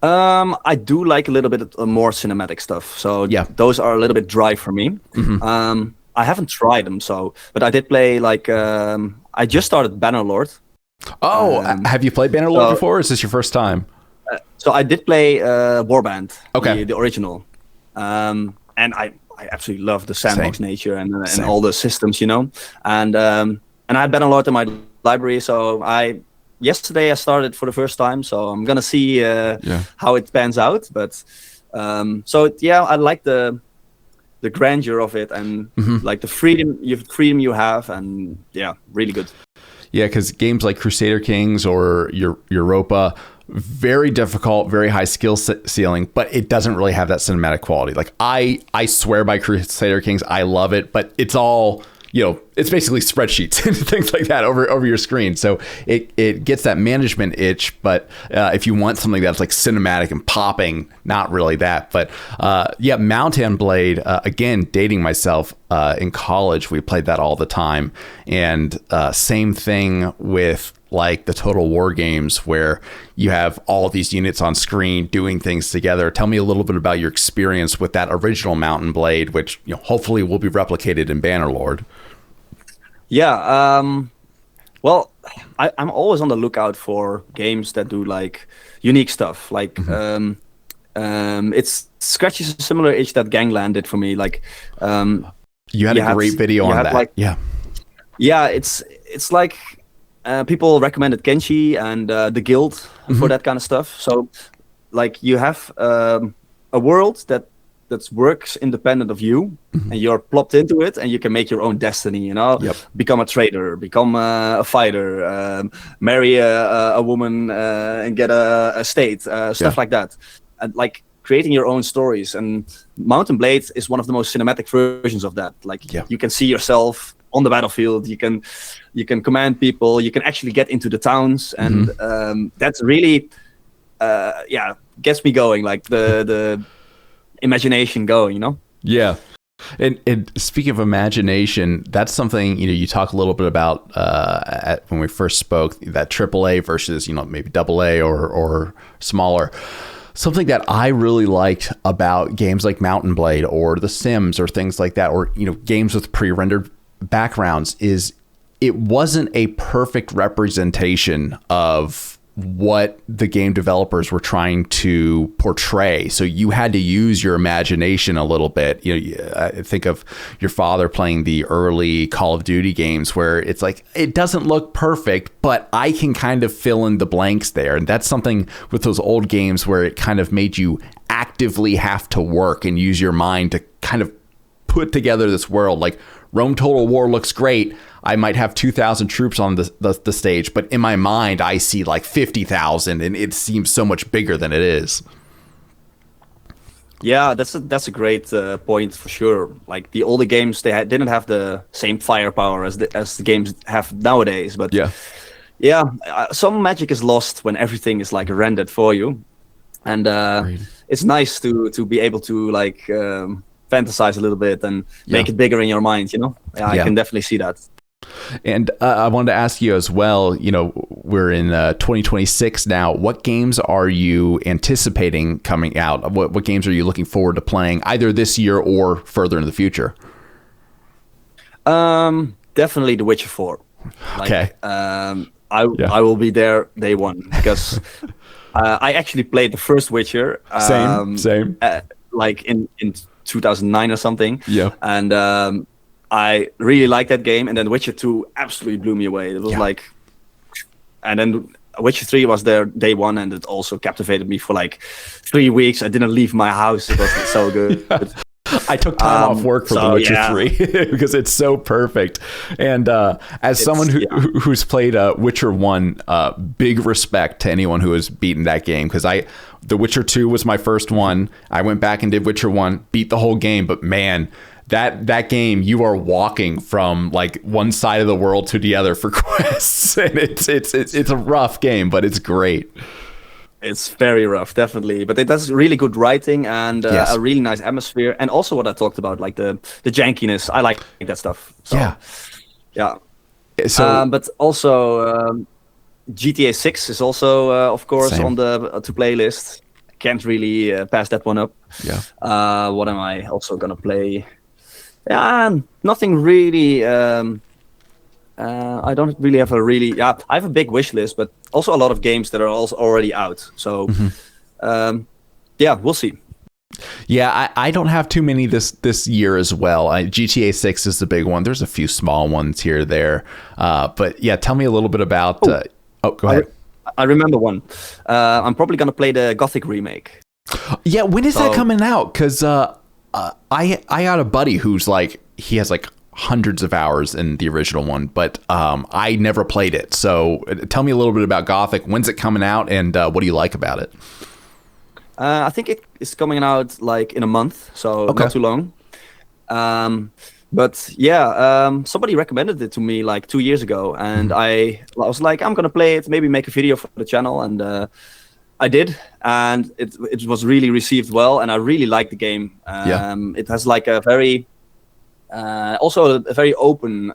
I do like a little bit more cinematic stuff. So those are a little bit dry for me. Mm-hmm. I haven't tried them, but I did play like I just started Bannerlord. Oh, have you played Bannerlord before? Or is this your first time? So I did play Warband, the original, and I absolutely love the sandbox nature and all the systems, you know. And I had Bannerlord in my library, so yesterday I started for the first time, so I'm gonna see how it pans out. But I like the grandeur of it and like the freedom you have, and really good. Yeah, because games like Crusader Kings or Europa, very difficult, very high skill ceiling, but it doesn't really have that cinematic quality. Like I swear by Crusader Kings, I love it, but it's all, it's basically spreadsheets and things like that over your screen. So it gets that management itch, but if you want something that's like cinematic and popping, not really that. But Mount & Blade, again, dating myself, in college, we played that all the time. And same thing with like the Total War games, where you have all of these units on screen doing things together. Tell me a little bit about your experience with that original Mount & Blade, which hopefully will be replicated in Bannerlord. Yeah, well, I'm always on the lookout for games that do like unique stuff. Like it scratches a similar itch that Gangland did for me. Like you had a great video on that. It's like people recommended Kenshi and the Guild for that kind of stuff. So like you have a world that works independent of you, and you're plopped into it, and you can make your own destiny, become a trader, become a fighter, marry a woman and get a estate, stuff like that. And like creating your own stories. And Mount & Blade is one of the most cinematic versions of that. Like you can see yourself on the battlefield, you can command people, you can actually get into the towns, and that's really gets me going, like the imagination going, Yeah. And speaking of imagination, that's something, you talk a little bit about when we first spoke, that AAA versus, maybe AA or smaller. Something that I really liked about games like Mount & Blade or The Sims or things like that, or, games with pre-rendered backgrounds, is it wasn't a perfect representation of what the game developers were trying to portray. So you had to use your imagination a little bit. I think of your father playing the early Call of Duty games, where it's like, it doesn't look perfect, but I can kind of fill in the blanks there. And that's something with those old games where it kind of made you actively have to work and use your mind to kind of put together this world. Like Rome Total War looks great. I might have 2,000 troops on the stage, but in my mind, I see like 50,000, and it seems so much bigger than it is. Yeah, that's a great point for sure. Like the older games, didn't have the same firepower as the games have nowadays. But Yeah. yeah, some magic is lost when everything is like rendered for you, and Agreed. it's nice to be able to like fantasize a little bit and make it bigger in your mind. You know, yeah, I can definitely see that. And I wanted to ask you as well, you know, we're in 2026 now. What games are you anticipating coming out? What games are you looking forward to playing either this year or further in the future? Definitely The Witcher 4. Like, okay. I will be there day one because I actually played the first Witcher. Same. Like in 2009 or something. Yeah. And I really liked that game, and then Witcher 2 absolutely blew me away. It was like, and then Witcher 3 was there day one, and it also captivated me for like 3 weeks. I didn't leave my house. It was so good. I took time off work for The Witcher 3 because it's so perfect. And as someone who's played Witcher 1, big respect to anyone who has beaten that game, because The Witcher 2 was my first one. I went back and did Witcher 1, beat the whole game, but man, that game, you are walking from like one side of the world to the other for quests, and it's a rough game, but it's great. It's very rough, definitely, but it does really good writing and a really nice atmosphere, and also what I talked about, like the jankiness. I like that stuff. So, yeah. So, but also GTA 6 is also, of course, on the to play list. Can't really pass that one up. Yeah. What am I also gonna play? Yeah, nothing really. I don't really have I have a big wish list, but also a lot of games that are also already out. So, we'll see. Yeah, I don't have too many this year as well. GTA 6 is the big one. There's a few small ones here or there. But yeah, tell me a little bit about... go ahead. I remember one. I'm probably going to play the Gothic remake. Yeah, when is that coming out? Because I got a buddy who's like, he has like hundreds of hours in the original one, but I never played it. So tell me a little bit about Gothic. When's it coming out, and what do you like about it? I think it is coming out like in a month, so not too long. But yeah, somebody recommended it to me like 2 years ago, and I was like, I'm gonna play it, maybe make a video for the channel, and I did, and it was really received well, and I really liked the game. It has like a very also a very open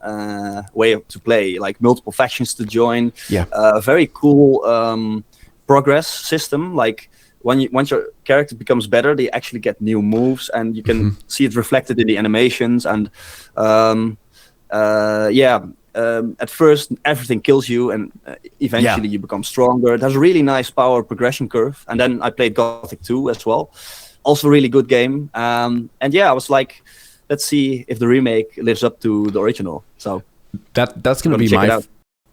way to play, like multiple factions to join. A very cool progress system. Like once your character becomes better, they actually get new moves, and you can see it reflected in the animations. And at first everything kills you, and eventually you become stronger. It has a really nice power progression curve. And then I played Gothic 2 as well, also really good game. And I was like, let's see if the remake lives up to the original. So that's going to be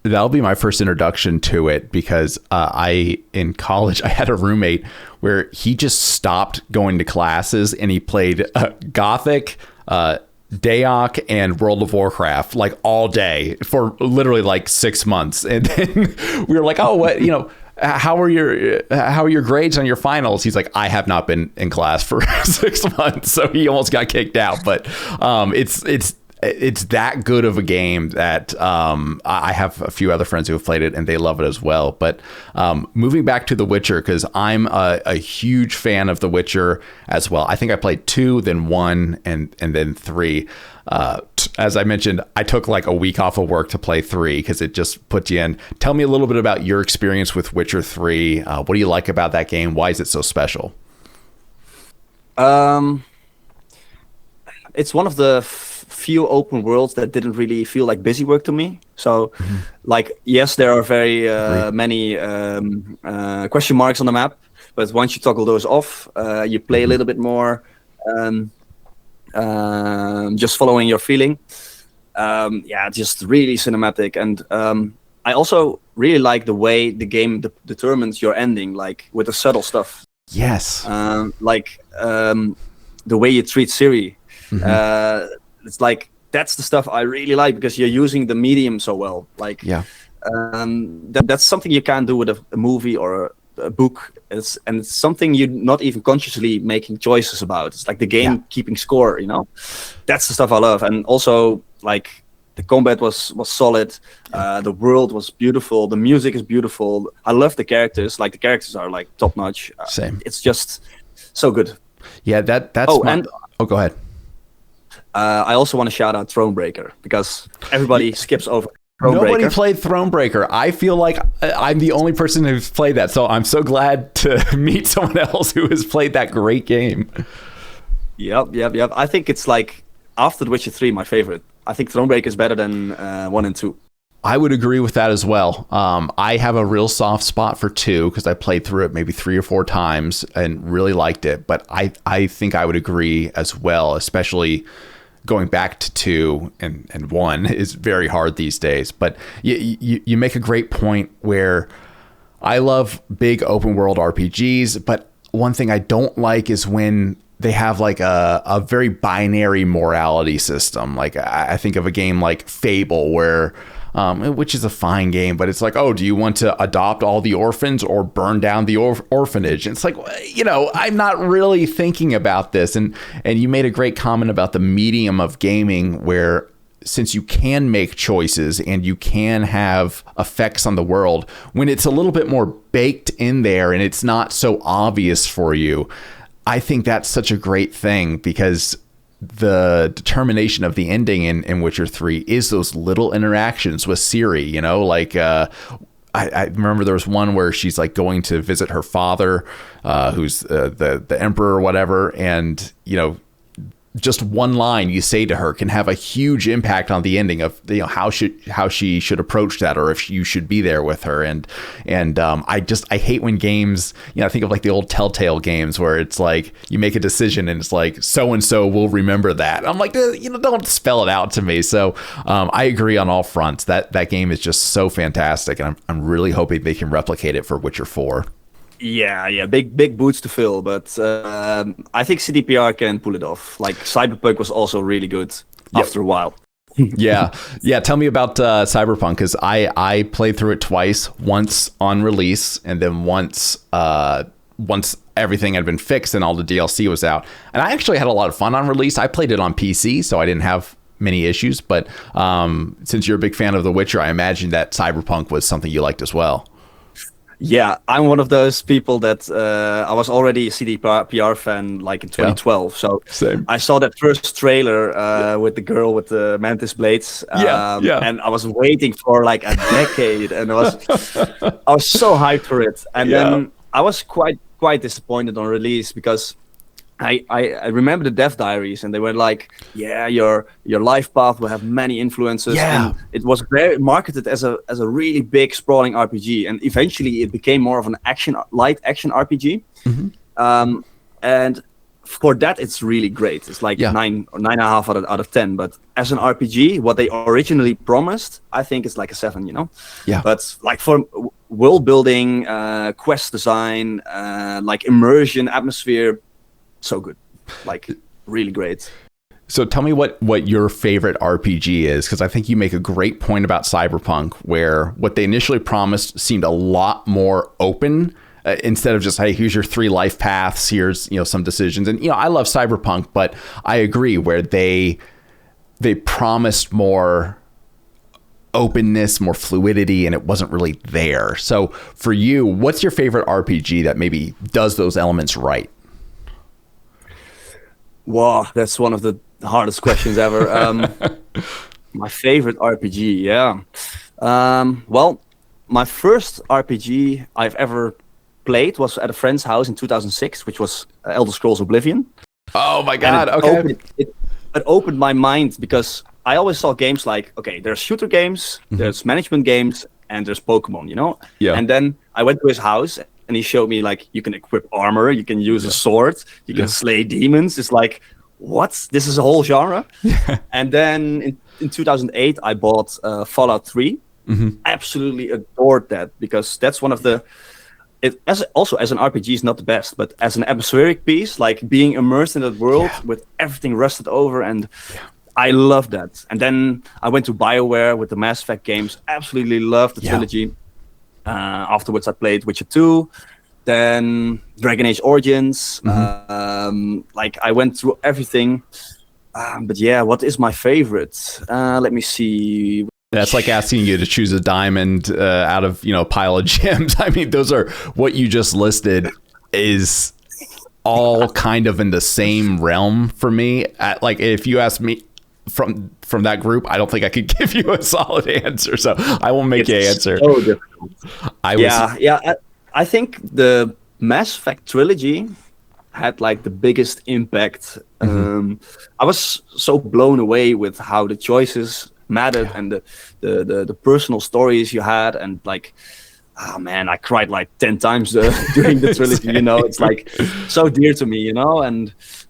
that'll be my first introduction to it, because in college I had a roommate where he just stopped going to classes and he played Gothic, Dayak, and World of Warcraft like all day for literally like 6 months. And then we were like, oh, what, how are your grades on your finals? He's like, I have not been in class for 6 months. So he almost got kicked out. But it's that good of a game that I have a few other friends who have played it and they love it as well. But moving back to The Witcher, because I'm a huge fan of The Witcher as well. I think I played 2, then 1, and then 3. As I mentioned, I took like a week off of work to play 3 because it just puts you in. Tell me a little bit about your experience with Witcher 3. What do you like about that game? Why is it so special? It's one of the few open worlds that didn't really feel like busy work to me. So, like, yes, there are very many question marks on the map, but once you toggle those off, you play a little bit more, just following your feeling. Just really cinematic. And I also really like the way the game determines your ending, like with the subtle stuff. Yes. The way you treat Ciri. It's like, that's the stuff I really like, because you're using the medium so well. Like, that's something you can't do with a movie or a book. It's something you're not even consciously making choices about. It's like the game keeping score, you know. That's the stuff I love. And also like the combat was solid. The world was beautiful. The music is beautiful. I love the characters. Like the characters are like top notch. Same. It's just so good. Yeah, that's go ahead. I also want to shout out Thronebreaker because everybody skips over Thronebreaker. Nobody played Thronebreaker. I feel like I'm the only person who's played that, so I'm so glad to meet someone else who has played that great game. Yep. I think it's like after The Witcher 3, my favorite. I think Thronebreaker is better than 1 and 2. I would agree with that as well. I have a real soft spot for 2 because I played through it maybe 3 or 4 times and really liked it. But I think I would agree as well, especially going back to 2 and 1 is very hard these days. But you make a great point where I love big open world RPGs, but one thing I don't like is when they have like a very binary morality system. Like I think of a game like Fable where which is a fine game, but it's like, oh, do you want to adopt all the orphans or burn down the orphanage? And it's like, you know, I'm not really thinking about this. And you made a great comment about the medium of gaming where since you can make choices and you can have effects on the world, when it's a little bit more baked in there and it's not so obvious for you, I think that's such a great thing because the determination of the ending in Witcher 3 is those little interactions with Ciri, you know, like I remember there was one where she's like going to visit her father, who's the emperor or whatever, and you know, just one line you say to her can have a huge impact on the ending of, you know, how she should approach that, or if you should be there with her. And I hate when games, you know, I think of like the old Telltale games where it's like you make a decision and it's like so and so will remember that. I'm like, you know, don't spell it out to me. So I agree on all fronts. That game is just so fantastic, and I'm really hoping they can replicate it for Witcher 4. Yeah, big boots to fill, but I think CDPR can pull it off. Like Cyberpunk was also really good after a while. yeah. Tell me about Cyberpunk, because I played through it twice. Once on release, and then once everything had been fixed and all the DLC was out. And I actually had a lot of fun on release. I played it on PC, so I didn't have many issues. But since you're a big fan of The Witcher, I imagine that Cyberpunk was something you liked as well. Yeah, I'm one of those people that I was already a CDPR fan like in 2012. Yeah. So same. I saw that first trailer with the girl with the mantis blades. And I was waiting for like a decade, and I was so hyped for it. And then I was quite disappointed on release because I remember the dev diaries, and they were like, yeah, your life path will have many influences. Yeah. And it was very marketed as a really big sprawling RPG, and eventually it became more of an light action RPG. Mm-hmm. And for that, it's really great. It's like 9 or 9.5 out of 10. But as an RPG, what they originally promised, I think it's like a 7. You know. Yeah. But like for world building, quest design, like immersion, atmosphere. So good, like really great. So tell me what your favorite RPG is, because I think you make a great point about Cyberpunk, where what they initially promised seemed a lot more open instead of just, hey, here's your 3 life paths, here's, you know, some decisions. And, you know, I love Cyberpunk, but I agree where they promised more openness, more fluidity, and it wasn't really there. So for you, what's your favorite RPG that maybe does those elements right? Wow, that's one of the hardest questions ever. My favorite RPG, yeah. Well, my first RPG I've ever played was at a friend's house in 2006, which was Elder Scrolls Oblivion. Oh my God, okay. It opened my mind because I always saw games like, okay, there's shooter games, there's management games, and there's Pokemon, you know? Yeah. And then I went to his house, and he showed me like you can equip armor, you can use a sword, you can slay demons. It's like, what? This is a whole genre. And then in 2008, I bought Fallout 3. Mm-hmm. Absolutely adored that because that's one of the. As an RPG is not the best, but as an atmospheric piece, like being immersed in that world with everything rusted over, and I love that. And then I went to BioWare with the Mass Effect games. Absolutely loved the trilogy. Afterwards, I played Witcher 2. Then Dragon Age Origins. Like I went through everything. But yeah, what is my favorite? Let me see. That's like asking you to choose a diamond out of a pile of gems. I mean, those are what you just listed is all kind of in the same realm for me. Like if you ask me from that group, I don't think I could give you a solid answer. So I won't make you answer. So difficult. I think the Mass Effect trilogy had like the biggest impact. I was so blown away with how the choices mattered and the personal stories you had, and like, oh man, I cried like 10 times during the trilogy. It's like so dear to me. And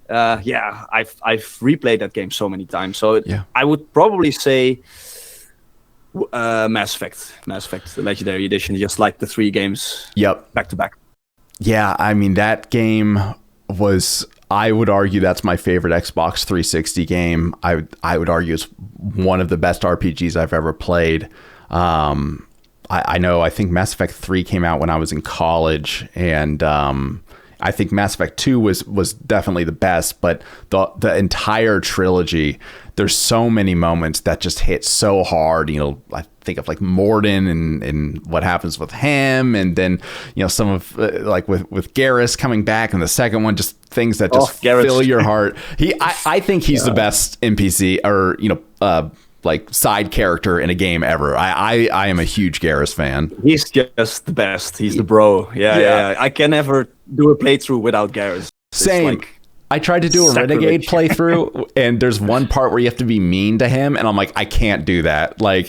I've replayed that game so many times. So I would probably say Mass Effect, the Legendary Edition, just like the 3 games. Back to back. Yeah, I mean that game was, I would argue that's my favorite Xbox 360 game. I would argue it's one of the best RPGs I've ever played. I think Mass Effect 3 came out when I was in college, and I think Mass Effect 2 was definitely the best, but the entire trilogy, there's so many moments that just hit so hard. I think of like Mordin and what happens with him, and then some of like with Garrus coming back, and the second one, just things that just fill your heart. I think he's the best NPC or like side character in a game ever. I am a huge Garrus fan. He's just the best. He's the bro. Yeah. I can never do a playthrough without Garrus. Same. I tried to do a Renegade playthrough, and there's one part where you have to be mean to him, and I'm like, I can't do that. Like,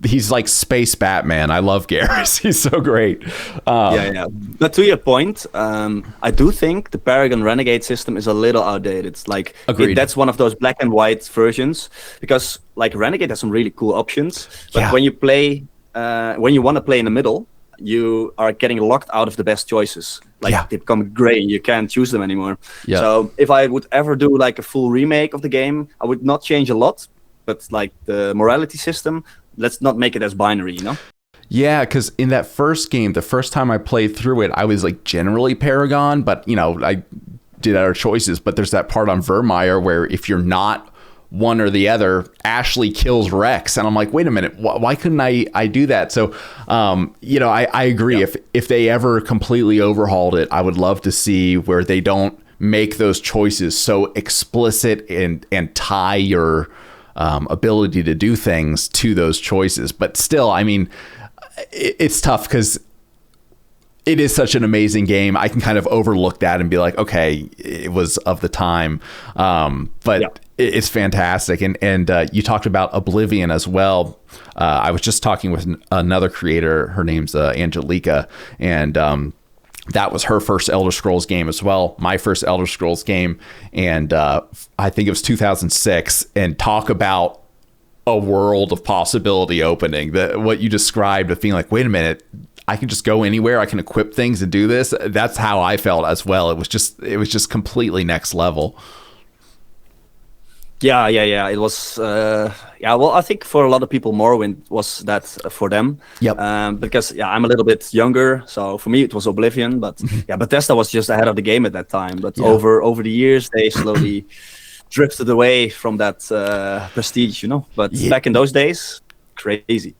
he's like space Batman. I love Garrus. He's so great. But to your point, I do think the Paragon Renegade system is a little outdated. Like, that's one of those black and white versions, because like Renegade has some really cool options, but when you play, when you want to play in the middle, you are getting locked out of the best choices. Like they become gray, you can't choose them anymore. So if I would ever do like a full remake of the game, I would not change a lot, but like the morality system, let's not make it as binary, Yeah, because in that first game, the first time I played through it, I was like generally Paragon, but I did other choices. But there's that part on Vermeer where if you're not one or the other, Ashley kills Rex, and I'm like, wait a minute, why couldn't I do that? So I agree. If they ever completely overhauled it, I would love to see where they don't make those choices so explicit and tie your ability to do things to those choices. But still, I mean, it's tough because it is such an amazing game. I can kind of overlook that and be like, okay, it was of the time. But it's fantastic. And you talked about Oblivion as well. I was just talking with another creator. Her name's Angelica. And that was her first Elder Scrolls game as well. My first Elder Scrolls game. And I think it was 2006. And talk about a world of possibility opening. What you described of being like, wait a minute, I can just go anywhere. I can equip things and do this. That's how I felt as well. It was just completely next level. Yeah. It was. Well, I think for a lot of people, Morrowind was that for them. Because I'm a little bit younger, so for me it was Oblivion. But Bethesda was just ahead of the game at that time. But over the years, they slowly drifted away from that prestige, But back in those days, crazy.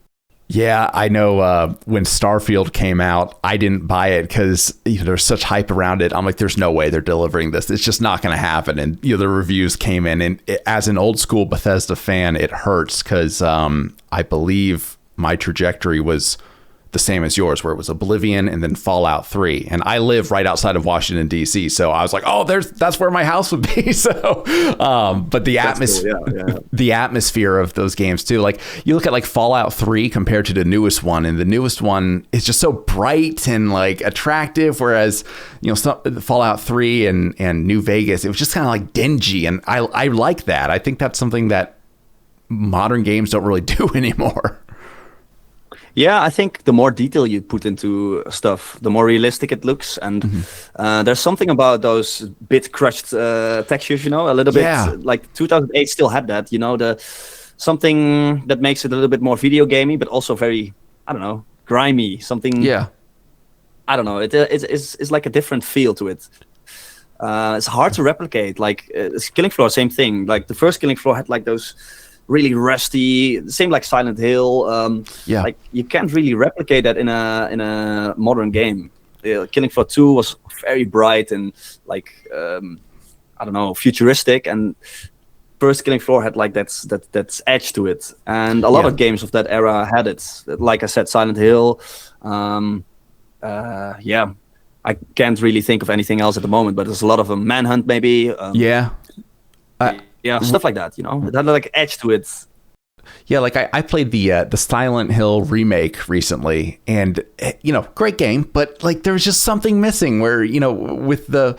Yeah, I know when Starfield came out, I didn't buy it because there's such hype around it. I'm like, there's no way they're delivering this. It's just not going to happen. And the reviews came in, and as an old school Bethesda fan, it hurts because I believe my trajectory was the same as yours, where it was Oblivion and then Fallout 3. And I live right outside of Washington, D.C. So I was like, oh, that's where my house would be. So, but the atmosphere of those games too, like you look at like Fallout 3 compared to the newest one, and the newest one is just so bright and like attractive. Whereas, Fallout 3 and New Vegas, it was just kind of like dingy. And I like that. I think that's something that modern games don't really do anymore. Yeah, I think the more detail you put into stuff, the more realistic it looks. And there's something about those bit crushed textures, a little bit like 2008 still had that, something that makes it a little bit more video gamey, but also very, I don't know, grimy, something. I don't know. It's like a different feel to it. It's hard to replicate. Like Killing Floor, same thing. Like the first Killing Floor had like those really rusty, same like Silent Hill. Like you can't really replicate that in a modern game. Killing Floor 2 was very bright and like I don't know, futuristic, and first Killing Floor had like that edge to it, and a lot of games of that era had it. Like I said, Silent Hill. I can't really think of anything else at the moment, but there's a lot of them. Manhunt, maybe. Stuff like that. You know, it had like edge to it. Yeah, like I played the Silent Hill remake recently, and you know, great game, but like there was just something missing where, you know, with the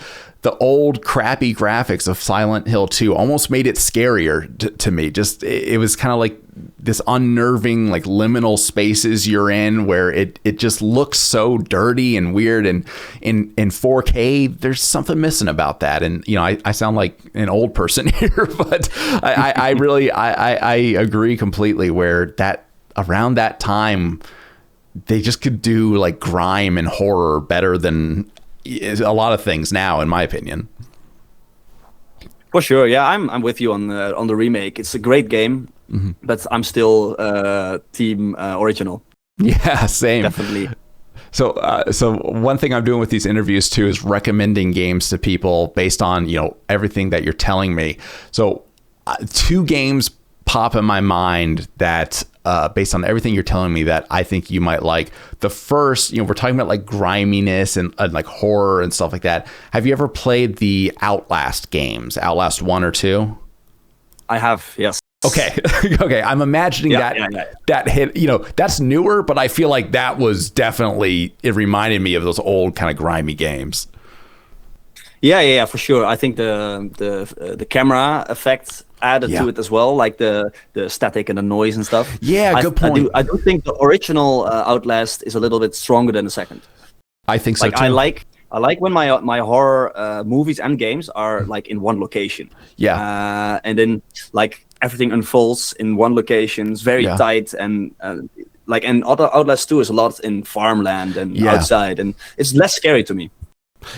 old crappy graphics of Silent Hill 2 almost made it scarier to me. Just it was kind of like this unnerving, like liminal spaces you're in where it just looks so dirty and weird, and in 4K there's something missing about that. And you know, I sound like an old person here, but I really agree completely where that around that time they just could do like grime and horror better than a lot of things now, in my opinion. For sure, yeah, I'm with you on the remake. It's a great game, but I'm still team original. Yeah, same. Definitely. So one thing I'm doing with these interviews too is recommending games to people based on, you know, everything that you're telling me. So 2 games pop in my mind that based on everything you're telling me that I think you might like. The first, you know, we're talking about like griminess and like horror and stuff like that. Have you ever played the Outlast games, Outlast 1 or 2? I have, yes. Okay. Okay. I'm imagining that hit, you know, that's newer, but I feel like that was definitely, it reminded me of those old kind of grimy games. Yeah, for sure. I think the camera effects added to it as well, like the static and the noise and stuff. Yeah, good point. I do think the original Outlast is a little bit stronger than the second. I think so like, too. I like when my horror movies and games are like in one location. Yeah. And then like everything unfolds in one location. It's very tight, and like, and Outlast 2 is a lot in farmland and outside, and it's less scary to me.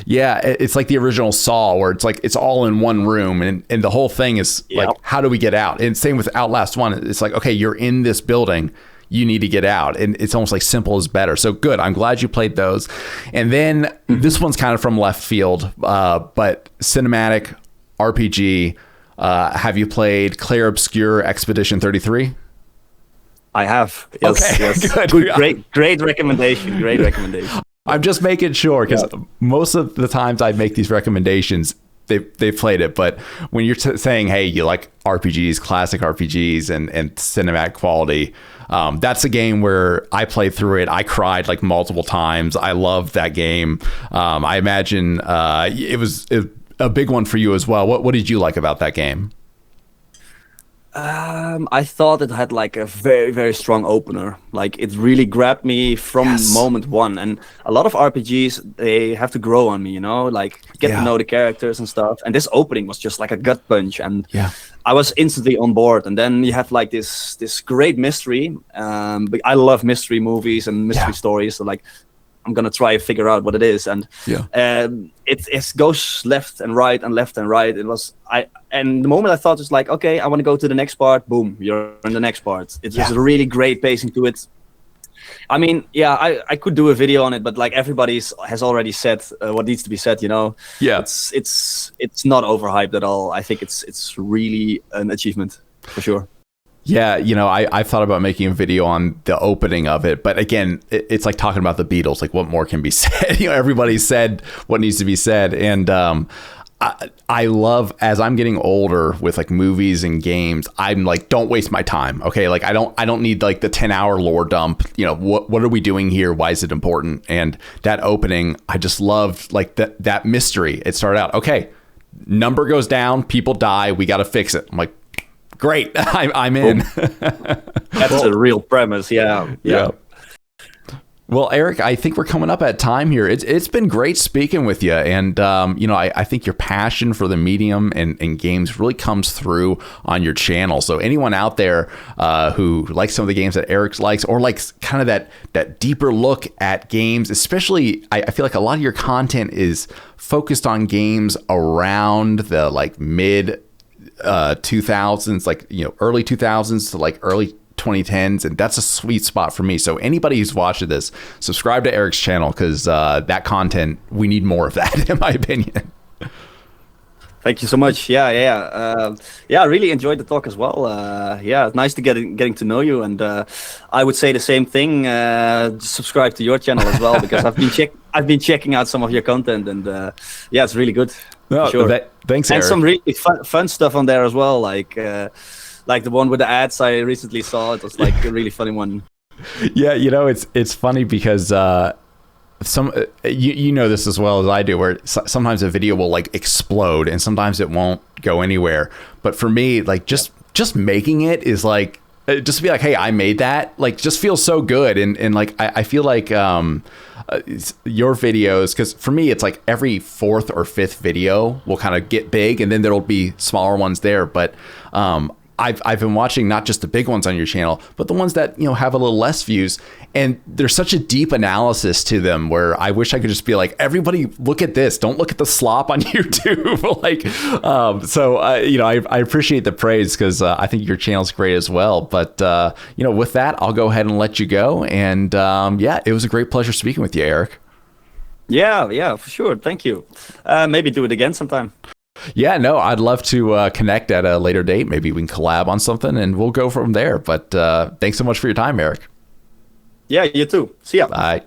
Yeah, it's like the original Saw, where it's like it's all in one room, and the whole thing is like, how do we get out? And same with Outlast 1. It's like, okay, you're in this building, you need to get out, and it's almost like simple is better. So good, I'm glad you played those. And then this one's kind of from left field, but cinematic RPG. Have you played Clair Obscur Expedition 33? I have. Yes, okay, yes. good. Great recommendation. Great recommendation. I'm just making sure, because most of the times I make these recommendations, they've played it. But when you're saying, hey, you like RPGs, classic RPGs and cinematic quality, that's a game where I played through it. I cried like multiple times. I loved that game. I imagine it was a big one for you as well. What did you like about that game? I thought it had like a very, very strong opener. Like it really grabbed me from moment one. And a lot of RPGs, they have to grow on me, you know, like get to know the characters and stuff. And this opening was just like a gut punch, and I was instantly on board. And then you have like this great mystery. But I love mystery movies and mystery stories. So like, I'm gonna try to figure out what it is, and it goes left and right and left and right. And the moment I thought it's like, okay, I want to go to the next part, boom, you're in the next part. It's just a really great pacing to it. I mean, I could do a video on it, but like everybody has already said what needs to be said, you know. Yeah, it's not overhyped at all. I think it's really an achievement for sure. Yeah, you know, I thought about making a video on the opening of it, but again, it's like talking about the Beatles. Like, what more can be said? You know, everybody said what needs to be said, and I love, as I'm getting older with like movies and games, I'm like, don't waste my time. Okay, like I don't need like the 10-hour lore dump. You know, what are we doing here? Why is it important? And that opening, I just loved like that mystery. It started out, okay, number goes down, people die, we got to fix it. I'm like, great, I'm in. That's a real premise. Yeah. Well, Eric, I think we're coming up at time here. It's been great speaking with you. And, I think your passion for the medium and games really comes through on your channel. So anyone out there who likes some of the games that Eric likes, or likes kind of that deeper look at games, especially, I feel like a lot of your content is focused on games around the like mid 2000s, like, early 2000s to like early 2010s, and that's a sweet spot for me. So anybody who's watching this, subscribe to Eric's channel, because that content, we need more of that, in my opinion. Thank you so much. I really enjoyed the talk as well. It's nice to getting to know you, and I would say the same thing. Subscribe to your channel as well, because I've been checking out some of your content, and it's really good. No, sure. Thanks, and Eric. some really fun stuff on there as well, like the one with the ads I recently saw. It was like a really funny one. Yeah, it's funny because some you know this as well as I do, where sometimes a video will like explode and sometimes it won't go anywhere. But for me, like just making it is like, just to be like, hey, I made that, like, just feels so good. And like I feel like your videos, because for me it's like every fourth or fifth video will kind of get big, and then there'll be smaller ones there. But I've been watching not just the big ones on your channel, but the ones that, have a little less views, and there's such a deep analysis to them, where I wish I could just be like, everybody look at this, don't look at the slop on YouTube. I appreciate the praise, because I think your channel's great as well. But with that, I'll go ahead and let you go. And it was a great pleasure speaking with you, Eric. Yeah, for sure. Thank you. Maybe do it again sometime. Yeah, no, I'd love to connect at a later date. Maybe we can collab on something and we'll go from there. But thanks so much for your time, Eric. Yeah, you too. See ya. Bye.